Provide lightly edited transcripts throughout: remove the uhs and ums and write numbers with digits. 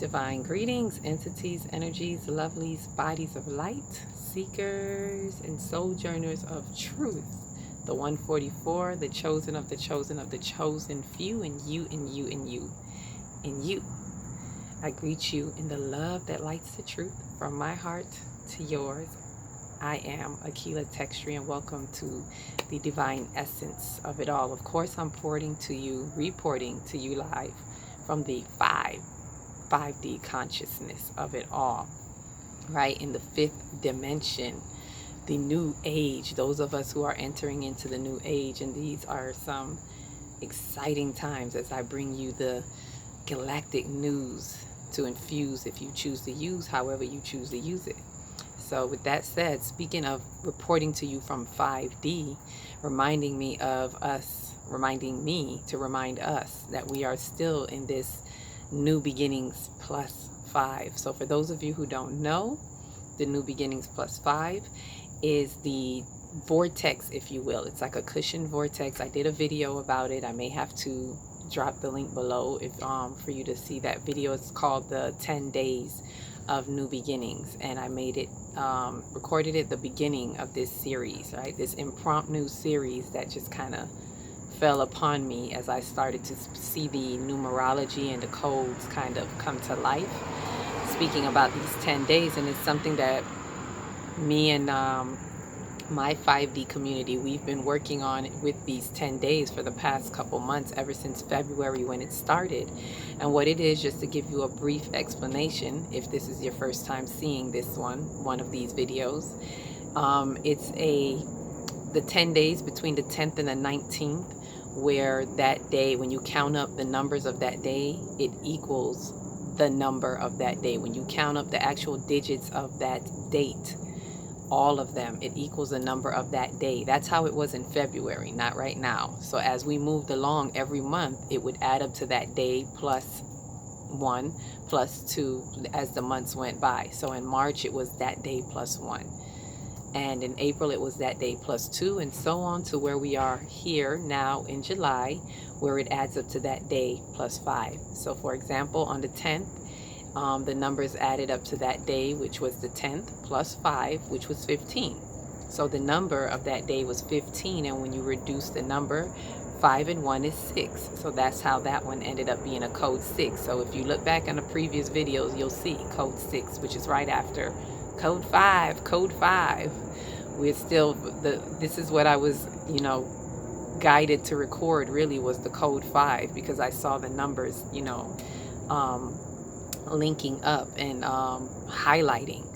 Divine greetings, entities, energies, lovelies, bodies of light, seekers, and sojourners of truth. The 144, the chosen of the chosen of the chosen few, and you, and you, and you, and you. I greet you in the love that lights the truth from my heart to yours. I am Akila Textry, and welcome to the divine essence of it all. Of course, I'm reporting to you live from the 5D consciousness of it all, right? In the fifth dimension, the new age, those of us who are entering into the new age. And these are some exciting times as I bring you the galactic news to infuse, if you choose to use, however you choose to use it. So with that said, speaking of reporting to you from 5D, reminding me to remind us that we are still in this new beginnings plus 5. So for those of you who don't know, the new beginnings plus 5 is the vortex, if you will. It's like a cushion vortex. I did a video about it. I may have to drop the link below if for you to see that video. It's called the 10 days of new beginnings, and I made it recorded at the beginning of this series, right? This impromptu series that just kind of fell upon me as I started to see the numerology and the codes kind of come to life, speaking about these 10 days. And it's something that me and my 5D community, we've been working on with these 10 days for the past couple months, ever since February when it started. And what it is, just to give you a brief explanation, if this is your first time seeing this one of these videos, it's the 10 days between the 10th and the 19th, where that day, when you count up the numbers of that day, it equals the number of that day. When you count up the actual digits of that date, all of them, it equals the number of that day. That's how it was in February, not right now. So as we moved along every month, it would add up to that day plus 1 plus 2 as the months went by. So in March, it was that day plus 1. And in April, it was that day plus 2, and so on to where we are here now in July, where it adds up to that day plus 5. So for example, on the 10th, the numbers added up to that day, which was the 10th plus 5, which was 15. So the number of that day was 15, and when you reduce the number, 5 and 1 is 6. So that's how that one ended up being a code 6. So if you look back on the previous videos, you'll see code 6, which is right after code 5. Code 5. We're still, this is what I was, guided to record, really, was the code 5, because I saw the numbers, linking up and highlighting.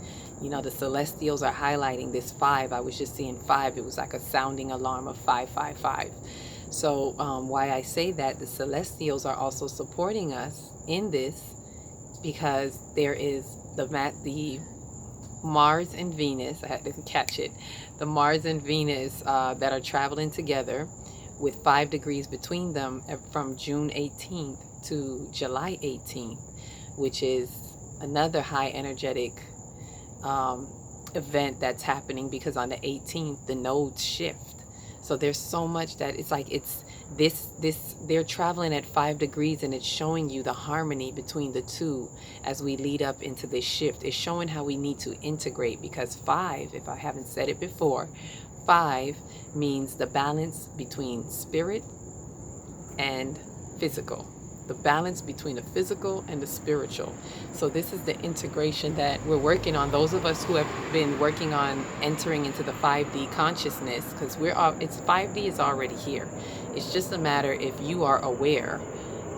The celestials are highlighting this 5. I was just seeing 5. It was like a sounding alarm of 555. So why I say that, the celestials are also supporting us in this, because there is the Mars and Venus, I had to catch it, the Mars and Venus that are traveling together with 5 degrees between them from June 18th to July 18th, which is another high energetic event that's happening, because on the 18th, the nodes shift. So there's so much that it's like they're traveling at 5 degrees, and it's showing you the harmony between the two as we lead up into this shift. It's showing how we need to integrate, because 5, if I haven't said it before, 5 means the balance between spirit and physical. The balance between the physical and the spiritual. So this is the integration that we're working on. Those of us who have been working on entering into the 5D consciousness, because 5D is already here. It's just a matter if you are aware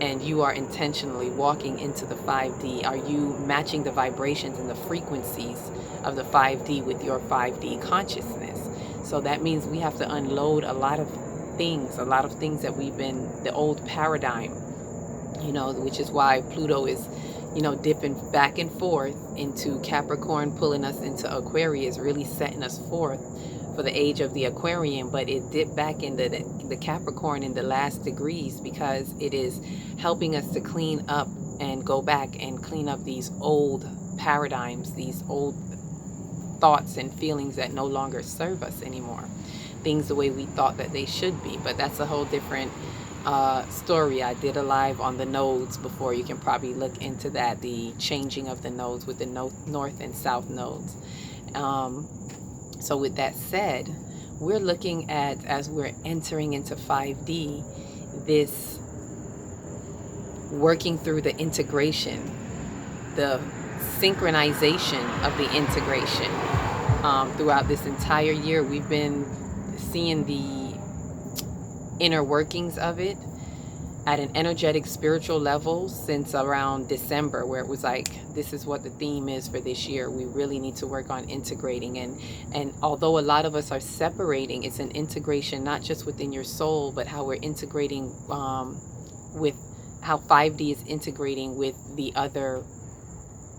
and you are intentionally walking into the 5D. Are you matching the vibrations and the frequencies of the 5D with your 5D consciousness? So that means we have to unload a lot of things that we've been, the old paradigm, which is why Pluto is, dipping back and forth into Capricorn, pulling us into Aquarius, really setting us forth for the age of the Aquarian. But it dipped back into the Capricorn in the last degrees, because it is helping us to clean up and go back and clean up these old paradigms, these old thoughts and feelings that no longer serve us anymore. Things the way we thought that they should be. But that's a whole different story. I did a live on the nodes before. You can probably look into that, the changing of the nodes with the north and south nodes. So with that said, we're looking at, as we're entering into 5D, this working through the integration, the synchronization of the integration. Throughout this entire year, we've been seeing the inner workings of it at an energetic spiritual level since around December, where it was like, this is what the theme is for this year. We really need to work on integrating, and although a lot of us are separating, it's an integration not just within your soul, but how we're integrating with how 5D is integrating with the other,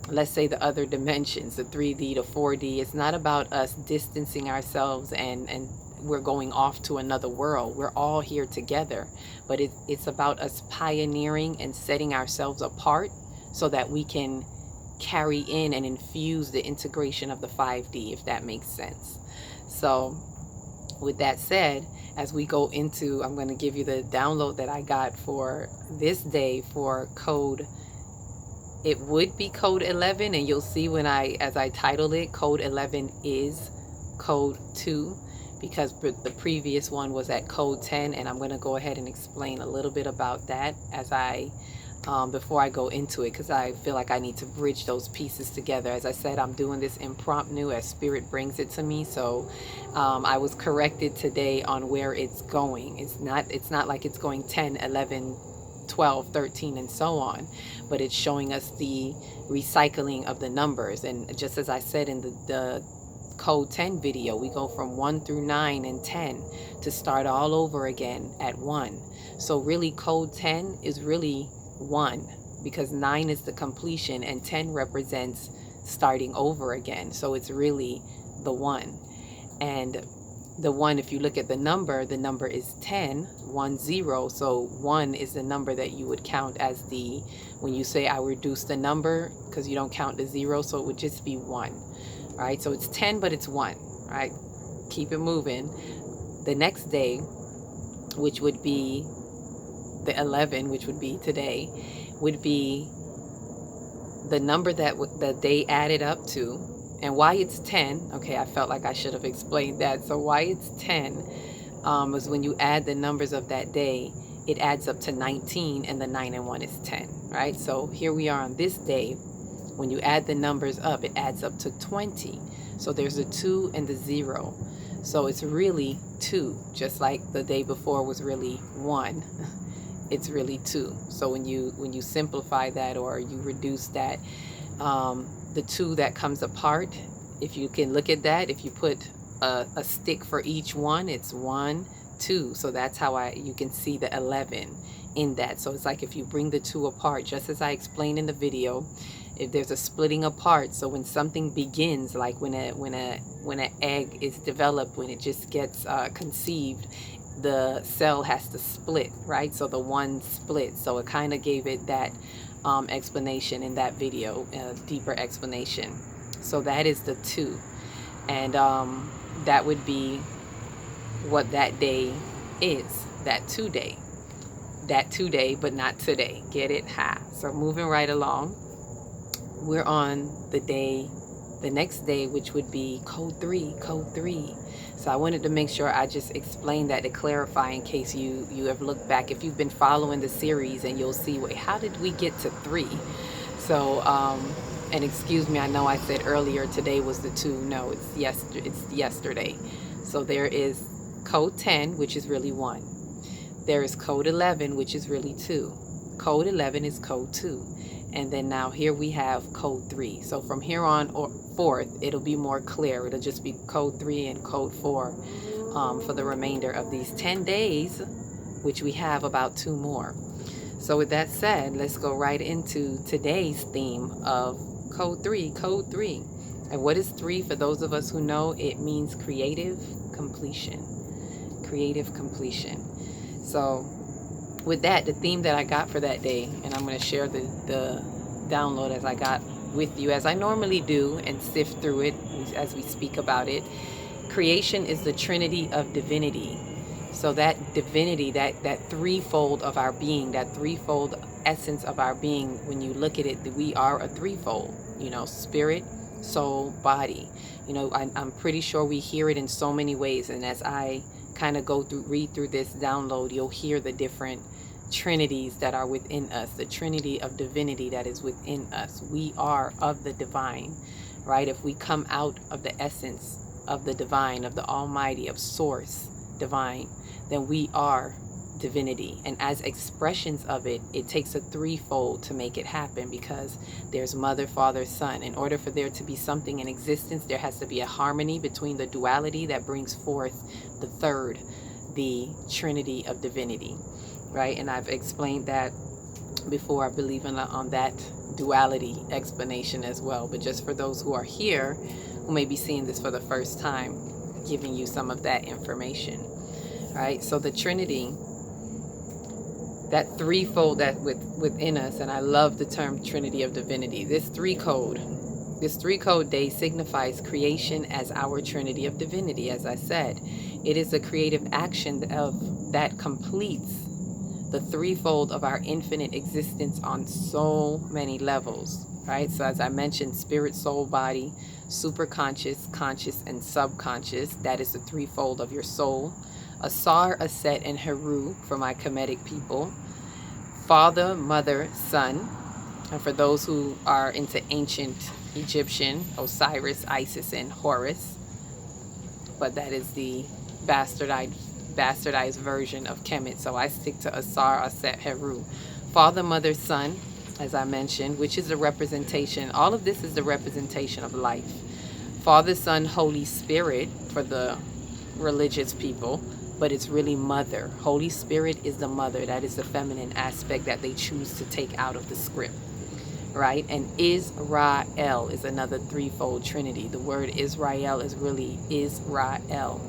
let's say, the other dimensions, the 3D to 4D. It's not about us distancing ourselves and we're going off to another world. We're all here together, but it's about us pioneering and setting ourselves apart so that we can carry in and infuse the integration of the 5D, if that makes sense. So with that said, as we go into, I'm going to give you the download that I got for this day for code. It would be code 11, and you'll see when as I title it, code 11 is code 2, because the previous one was at code 10, and I'm going to go ahead and explain a little bit about that as I before I go into it, because I feel like I need to bridge those pieces together. As I said, I'm doing this impromptu as spirit brings it to me, so I was corrected today on where it's going. It's not like it's going 10, 11, 12, 13, and so on, but it's showing us the recycling of the numbers. And just as I said in the code 10 video, we go from 1 through 9 and 10 to start all over again at 1. So really code 10 is really 1, because 9 is the completion and 10 represents starting over again. So it's really the 1. And the 1, if you look at the number is 10, 1, 0. So 1 is the number that you would count as the, when you say I reduce the number, because you don't count the 0, so it would just be 1. Right? So it's 10, but it's 1, right? Keep it moving. The next day, which would be the 11, which would be today, would be the number that they added up to. And why it's 10, okay, I felt like I should have explained that. So why it's 10 is when you add the numbers of that day, it adds up to 19, and the 9 and 1 is 10, right? So here we are on this day. When you add the numbers up, it adds up to 20. So there's a 2 and the 0. So it's really 2, just like the day before was really 1. It's really 2. So when you simplify that, or you reduce that, the 2 that comes apart, if you can look at that, if you put a stick for each one, it's 1, 2. So that's how you can see the 11 in that. So it's like if you bring the 2 apart, just as I explained in the video, if there's a splitting apart. So when something begins, like when an egg is developed, when it just gets conceived, the cell has to split, right? So the 1 splits. So it kind of gave it that explanation in that video, deeper explanation. So that is the 2, and that would be what that day is, that 2 day, but not today. Get it? Ha. So moving right along, we're on the next day, which would be code 3. So I wanted to make sure I just explained that to clarify, in case you have looked back, if you've been following the series, and you'll see, wait, how did we get to 3? So and excuse me, I know I said earlier today was the 2. No, it's yesterday. So there is code 10, which is really 1. There is code 11, which is really 2. Code 11 is code 2. And then now here we have code 3. So from here on forth, it'll be more clear. It'll just be code 3 and code 4 for the remainder of these 10 days, which we have about 2 more. So with that said, let's go right into today's theme of code 3. Code 3. And what is 3? For those of us who know, it means creative completion. Creative completion. So with that, the theme that I got for that day, and I'm going to share the download as I got with you, as I normally do, and sift through it as we speak about it. Creation is the Trinity of Divinity. So that divinity, that threefold of our being, that threefold essence of our being, when you look at it, we are a threefold, spirit, soul, body. I'm pretty sure we hear it in so many ways. And as I kind of read through this download, you'll hear the different trinities that are within us, the Trinity of Divinity that is within us. We are of the divine, right? If we come out of the essence of the divine, of the Almighty, of Source divine, then we are divinity. And as expressions of it, it takes a threefold to make it happen, because there's Mother, Father, Son. In order for there to be something in existence, there has to be a harmony between the duality that brings forth the third, the Trinity of Divinity, right? And I've explained that before, I believe, on that duality explanation as well. But just for those who are here, who may be seeing this for the first time, giving you some of that information, right? So the Trinity, that threefold that within us, and I love the term Trinity of Divinity. This three code day signifies creation as our Trinity of Divinity. As I said, it is a creative action that completes the threefold of our infinite existence on so many levels, right? So as I mentioned, spirit, soul, body, superconscious, conscious, and subconscious. That is the threefold of your soul. Asar, Aset, and Heru for my Kemetic people. Father, Mother, Son. And for those who are into ancient Egyptian, Osiris, Isis, and Horus. But that is the bastardized version of Kemet. So I stick to Asar, Aset, Heru. Father, Mother, Son, as I mentioned, which is a representation. All of this is the representation of life. Father, Son, Holy Spirit for the religious people, but it's really Mother. Holy Spirit is the mother. That is the feminine aspect that they choose to take out of the script, right? And Israel is another threefold trinity. The word Israel is really Israel.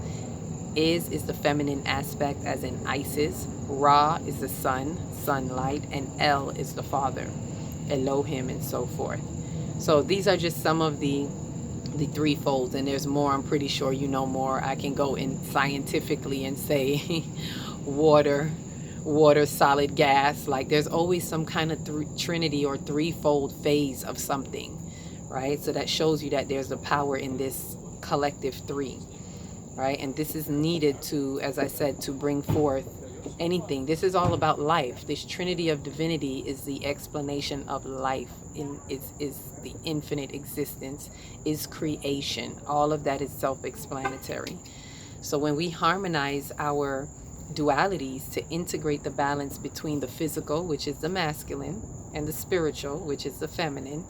Is the feminine aspect, as in Isis. Ra is the sun, sunlight, and El is the father, Elohim, and so forth. So these are just some of the threefolds, and there's more. I'm pretty sure you know more. I can go in scientifically and say water, solid, gas. Like there's always some kind of trinity or threefold phase of something, right? So that shows you that there's a power in this collective three, right? And this is needed to, as I said, to bring forth anything. This is all about life. This Trinity of Divinity is the explanation of life, is the infinite existence, is creation. All of that is self-explanatory. So when we harmonize our dualities to integrate the balance between the physical, which is the masculine, and the spiritual, which is the feminine,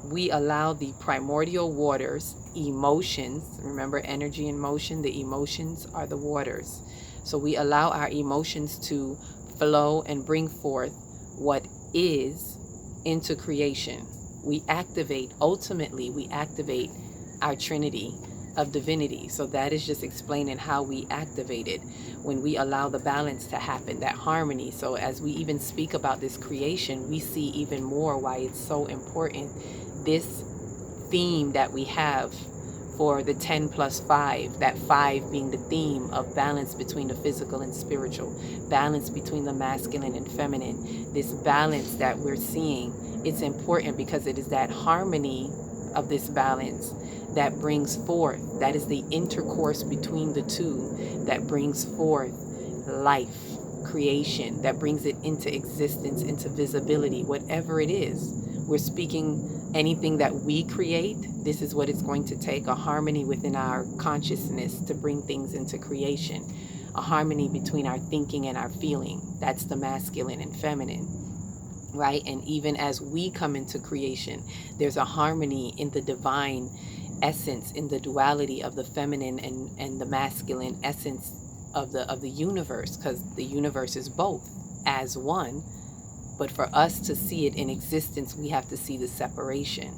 we allow the primordial waters, emotions, remember energy and motion, the emotions are the waters. So we allow our emotions to flow and bring forth what is into creation. Ultimately, we activate our Trinity of Divinity. So that is just explaining how we activate it when we allow the balance to happen, that harmony. So as we even speak about this creation, we see even more why it's so important. This theme that we have for the 10 plus 5, that 5 being the theme of balance between the physical and spiritual, balance between the masculine and feminine, this balance that we're seeing, it's important because it is that harmony of this balance that brings forth, that is the intercourse between the two that brings forth life, creation, that brings it into existence, into visibility, whatever it is. We're speaking anything that we create, this is what it's going to take, a harmony within our consciousness to bring things into creation, a harmony between our thinking and our feeling. That's the masculine and feminine, right? And even as we come into creation, there's a harmony in the divine essence, in the duality of the feminine and the masculine essence of the universe, because the universe is both as one. But for us to see it in existence, we have to see the separation.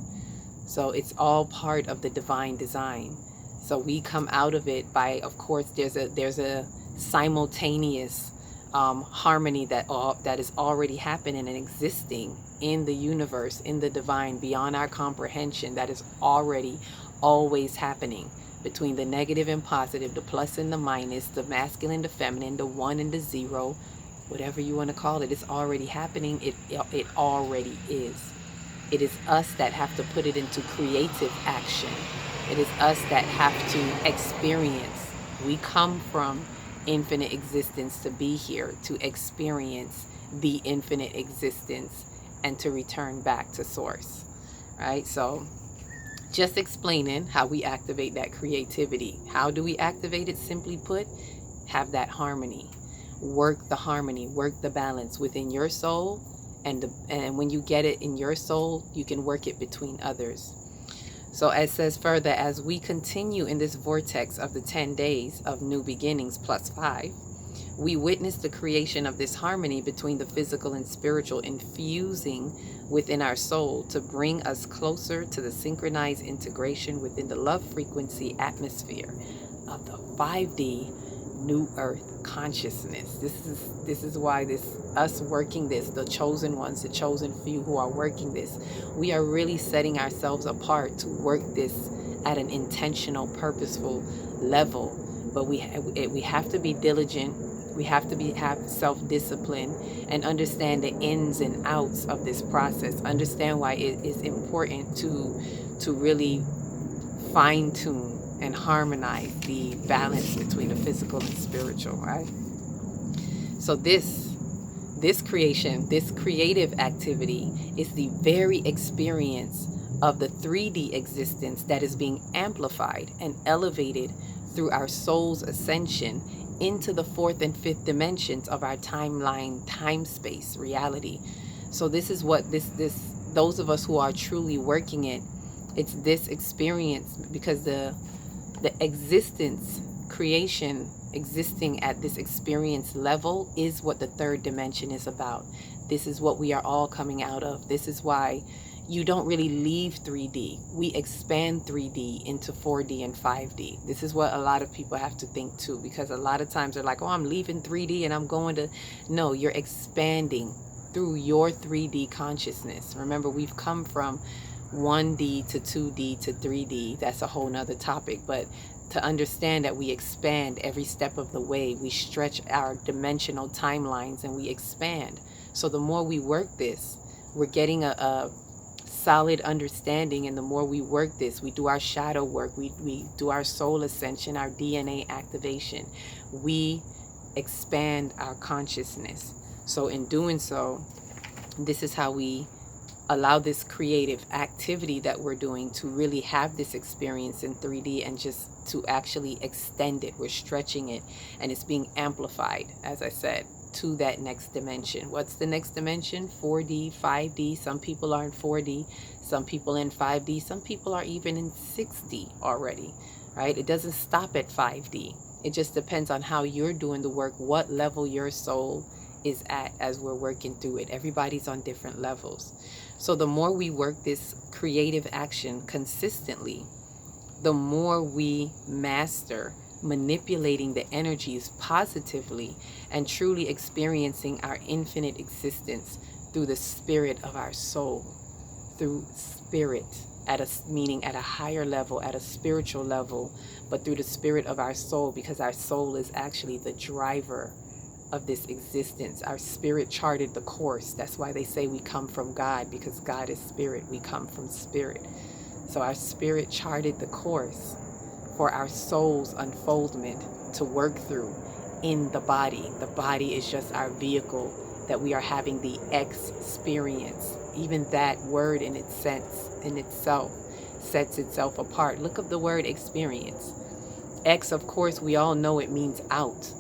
So it's all part of the divine design. So we come out of it by, of course, there's a simultaneous harmony that is already happening and existing in the universe, in the divine, beyond our comprehension. That is already always happening between the negative and positive, the plus and the minus, the masculine, the feminine, the 1 and the 0, whatever you want to call it. It's already happening. It already is. It is us that have to put it into creative action. It is us that have to experience. We come from infinite existence to be here, to experience the infinite existence, and to return back to source. Right? So just explaining how we activate that creativity. How do we activate it? Simply put, have that harmony. Work the harmony, work the balance within your soul, and when you get it in your soul, you can work it between others. So it says further, as we continue in this vortex of the 10 days of new beginnings plus 5, we witness the creation of this harmony between the physical and spiritual, infusing within our soul to bring us closer to the synchronized integration within the love frequency atmosphere of the 5D New Earth consciousness. This is why us working this, the chosen ones, the chosen few who are working this, we are really setting ourselves apart to work this at an intentional, purposeful level. But we have to be diligent. We have to have self-discipline and understand the ins and outs of this process. Understand why it is important to really fine-tune and harmonize the balance between the physical and spiritual, right? So this creation, this creative activity is the very experience of the 3D existence that is being amplified and elevated through our soul's ascension into the 4th and 5th dimensions of our timeline, time space, reality. So this is what those of us who are truly working it, it's this experience, because the existence, creation, existing at this experience level is what the 3rd dimension is about. This is what we are all coming out of. This is why you don't really leave 3D. We expand 3D into 4D and 5D. This is what a lot of people have to think too, because a lot of times they're like, oh, I'm leaving 3D and I'm going to... No, you're expanding through your 3D consciousness. Remember, we've come from 1D to 2D to 3D. That's a whole nother topic. But to understand that we expand every step of the way, we stretch our dimensional timelines and we expand. So the more we work this, we're getting a solid understanding, and the more we work this, we do our shadow work, we do our soul ascension, our DNA activation, we expand our consciousness. So in doing so, this is how we allow this creative activity that we're doing to really have this experience in 3D and just to actually extend it. We're stretching it and it's being amplified, as I said, to that next dimension. What's the next dimension? 4D, 5D. Some people are in 4D, some people in 5D, some people are even in 6D already, right? It doesn't stop at 5D. It just depends on how you're doing the work, what level your soul is at as we're working through it. Everybody's on different levels. So the more we work this creative action consistently, the more we master manipulating the energies positively and truly experiencing our infinite existence through the spirit of our soul, through spirit, meaning at a higher level, at a spiritual level, but through the spirit of our soul, because our soul is actually the driver of this existence. Our spirit charted the course. That's why they say we come from God, because God is spirit. We come from spirit. So our spirit charted the course for our soul's unfoldment to work through in the body. The body is just our vehicle that we are having the experience. Even that word in its sense, in itself, sets itself apart. Look up the word experience. X, of course, we all know it means out.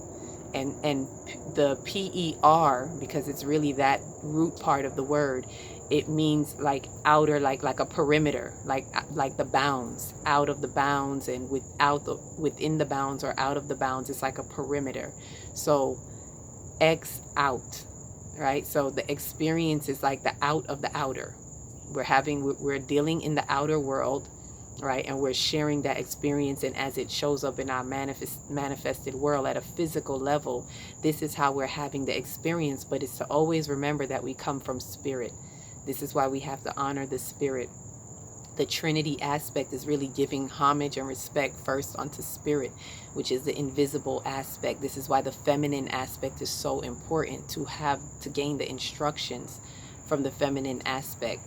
And the PER, because it's really that root part of the word, it means like outer, like a perimeter, like the bounds, out of the bounds, and within the bounds or out of the bounds. It's like a perimeter. So X out, right? So the experience is like the out of the outer. We're dealing in the outer world, right? And we're sharing that experience, and as it shows up in our manifested world at a physical level, this is how we're having the experience. But it's to always remember that we come from spirit. This is why we have to honor the spirit The Trinity aspect is really giving homage and respect first onto spirit, which is the invisible aspect. This is why the feminine aspect is so important, to gain the instructions from the feminine aspect,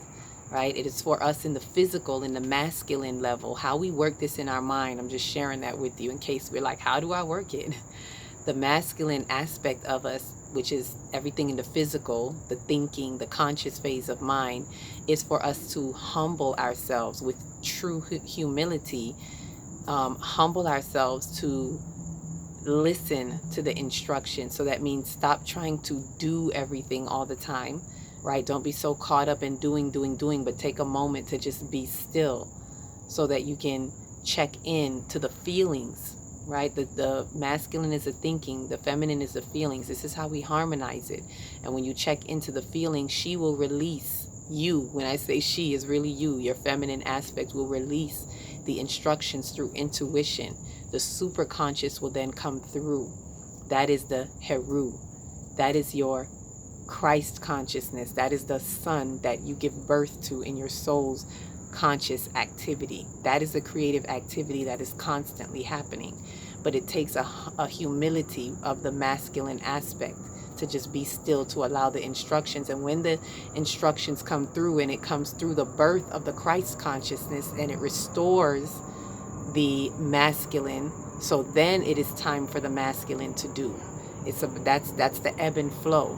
right? It is for us in the physical, in the masculine level, how we work this in our mind. I'm just sharing that with you in case we're like, how do I work it? The masculine aspect of us, which is everything in the physical, the thinking, the conscious phase of mind, is for us to humble ourselves with true humility, humble ourselves to listen to the instructions. So that means stop trying to do everything all the time, right? Don't be so caught up in doing, but take a moment to just be still so that you can check in to the feelings, right? The masculine is the thinking, the feminine is the feelings. This is how we harmonize it. And when you check into the feelings, she will release you. When I say she, is really you. Your feminine aspect will release the instructions through intuition. The super conscious will then come through. That is the Heru. That is your Christ consciousness. That is the sun that you give birth to in your soul's conscious activity. That is a creative activity that is constantly happening. But it takes a humility of the masculine aspect to just be still, to allow the instructions. And when the instructions come through, and it comes through the birth of the Christ consciousness, and it restores the masculine, so then it is time for the masculine to do. That's the ebb and flow,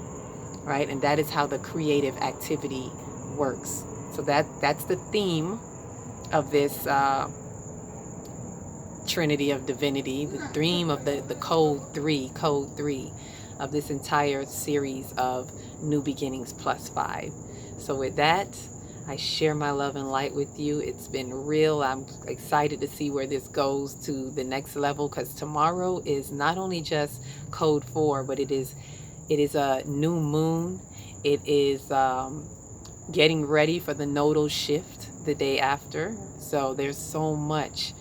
right? And that is how the creative activity works. So that's the theme of this Trinity of Divinity, the theme of the code 3 of this entire series of New Beginnings plus 5. So with that, I share my love and light with you. It's been real. I'm excited to see where this goes to the next level, because tomorrow is not only just code 4, but it is a new moon. It is getting ready for the nodal shift the day after. So there's so much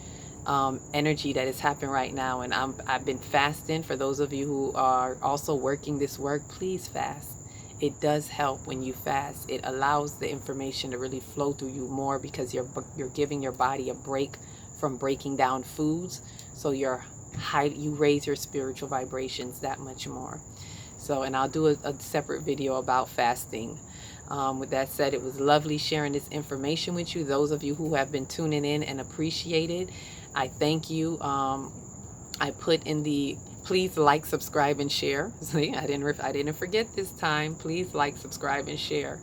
energy that is happening right now, and I've been fasting. For those of you who are also working this work, please fast. It does help when you fast. It allows the information to really flow through you more, because you're giving your body a break from breaking down foods. So you raise your spiritual vibrations that much more. So, and I'll do a separate video about fasting. With that said, it was lovely sharing this information with you. Those of you who have been tuning in and appreciate it, I thank you. I put in the please like, subscribe, and share. See, I didn't forget this time. Please like, subscribe, and share,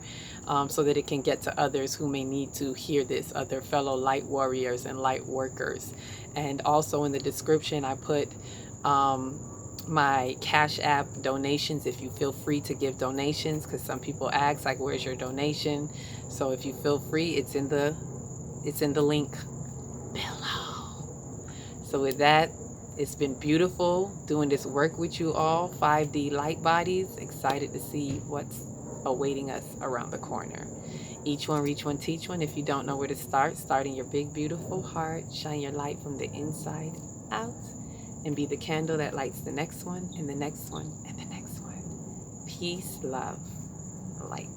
so that it can get to others who may need to hear this, other fellow light warriors and light workers. And also in the description, I put my Cash App donations, if you feel free to give donations, because some people ask, like, where's your donation? So if you feel free, it's in the link below. So with that, it's been beautiful doing this work with you all, 5D light bodies. Excited to see what's awaiting us around the corner. Each one, reach one, teach one. If you don't know where to start in your big, beautiful heart. Shine your light from the inside out, and be the candle that lights the next one, and the next one, and the next one. Peace, love, light.